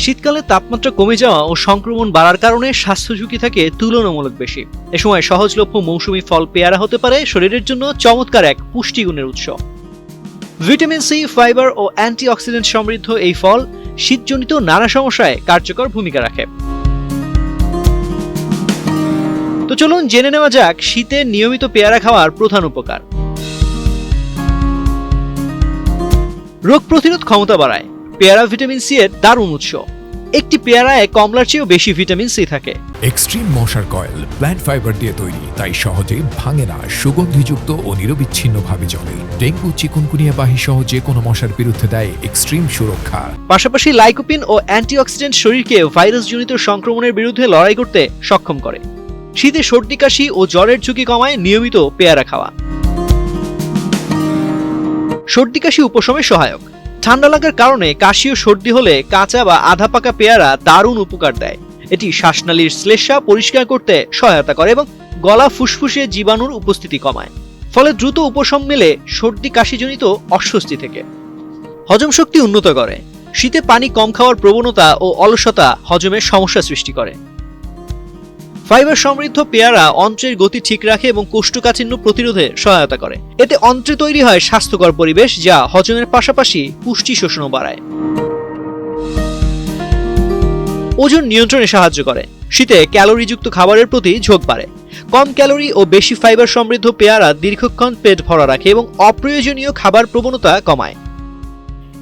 শীতকালে তাপমাত্রা কমে যাওয়া ও সংক্রমণ বাড়ার কারণে স্বাস্থ্য ঝুঁকি থাকে তুলনামূলক বেশি। এ সময় সহজলভ্য মৌসুমী ফল পেয়ারা হতে পারে শরীরের জন্য চমৎকার এক পুষ্টিগুণের উৎস। ভিটামিন সি, ফাইবার ও অ্যান্টিঅক্সিডেন্ট সমৃদ্ধ এই ফল শীতজনিত নানা সমস্যায় কার্যকর ভূমিকা রাখে। তো চলুন জেনে নেওয়া যাক শীতে নিয়মিত পেয়ারা খাওয়ার প্রধান উপকার। রোগ প্রতিরোধ ক্ষমতা বাড়ায়। পেয়ারা ভিটামিন সি এর দারুণ উৎস। একটি পেয়ারায় কমলার চেয়েও বেশি ভিটামিন সি থাকে। এক্সট্রিম মশার কয়েল প্ল্যান্ট ফাইবার দিয়ে তৈরি, তাই সহজে ভাঙে না, সুগন্ধিযুক্ত ও নিরবিচ্ছিন্নভাবে জ্বলে। ডেঙ্গু, চিকুনগুনিয়া বাহি সহ যে কোনো মশার বিরুদ্ধে দেয় এক্সট্রিম সুরক্ষা। পাশাপাশি লাইকোপিন ও অ্যান্টিঅক্সিডেন্ট শরীরকে ভাইরাসজনিত সংক্রমণের বিরুদ্ধে লড়াই করতে সক্ষম করে। শীতে সর্দি, কাশি ও জ্বরের ঝুঁকি কমায় নিয়মিত পেয়ারা খাওয়া। সর্দি কাশি উপশমে সহায়ক। ঠান্ডা লাগার কারণে কাশি ও সর্দি হলে কাঁচা বা আধা পাকা পেয়ারা দারুণ উপকার দেয়। এটি শ্বাসনালীর শ্লেষ্মা পরিষ্কার করতে সহায়তা করে এবং গলা ফুসফুসে জীবাণুর উপস্থিতি কমায়। ফলে দ্রুত উপশম মেলে সর্দি কাশিজনিত অস্বস্তি থেকে। হজম শক্তি উন্নত করে। শীতে পানি কম খাওয়ার প্রবণতা ও অলসতা হজমের সমস্যা সৃষ্টি করে। ফাইবার সমৃদ্ধ পেয়ারা অন্ত্রের গতি ঠিক রাখে এবং কোষ্ঠকাঠিন্য প্রতিরোধে সহায়তা করে। এতে অন্ত্রে তৈরি হয় স্বাস্থ্যকর পরিবেশ, যা হজমের পাশাপাশি পুষ্টি শোষণও বাড়ায়। ওজন নিয়ন্ত্রণে সাহায্য করে। শীতে ক্যালোরিযুক্ত খাবারের প্রতি ঝোঁক বাড়ে। কম ক্যালোরি ও বেশি ফাইবার সমৃদ্ধ পেয়ারা দীর্ঘক্ষণ পেট ভরা রাখে এবং অপ্রয়োজনীয় খাবার প্রবণতা কমায়।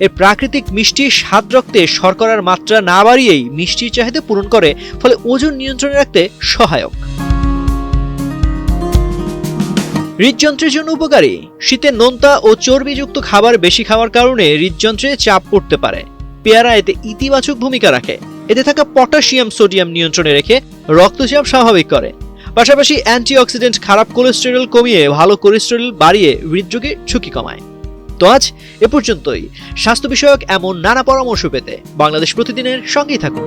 এর প্রাকৃতিক মিষ্টি স্বাদ রক্তে শর্করার মাত্রা না বাড়িয়েই মিষ্টির চাহিদা পূরণ করে, ফলে ওজন নিয়ন্ত্রণে রাখতে সহায়ক। হৃদযন্ত্রের জন্য উপকারী। শীতে নোনতা ও চর্বিযুক্ত খাবার বেশি খাওয়ার কারণে হৃদযন্ত্রে চাপ পড়তে পারে। পেয়ারা এতে ইতিবাচক ভূমিকা রাখে। এতে থাকা পটাশিয়াম, সোডিয়াম নিয়ন্ত্রণে রেখে রক্তচাপ স্বাভাবিক করে। পাশাপাশি অ্যান্টিঅক্সিডেন্ট খারাপ কোলেস্টেরল কমিয়ে ভালো কোলেস্টেরল বাড়িয়ে হৃদরোগের ঝুঁকি কমায়। তো আজ এ পর্যন্তই। স্বাস্থ্য বিষয়ক এমন নানা পরামর্শ পেতে বাংলাদেশ প্রতিদিনের সঙ্গেই থাকুন।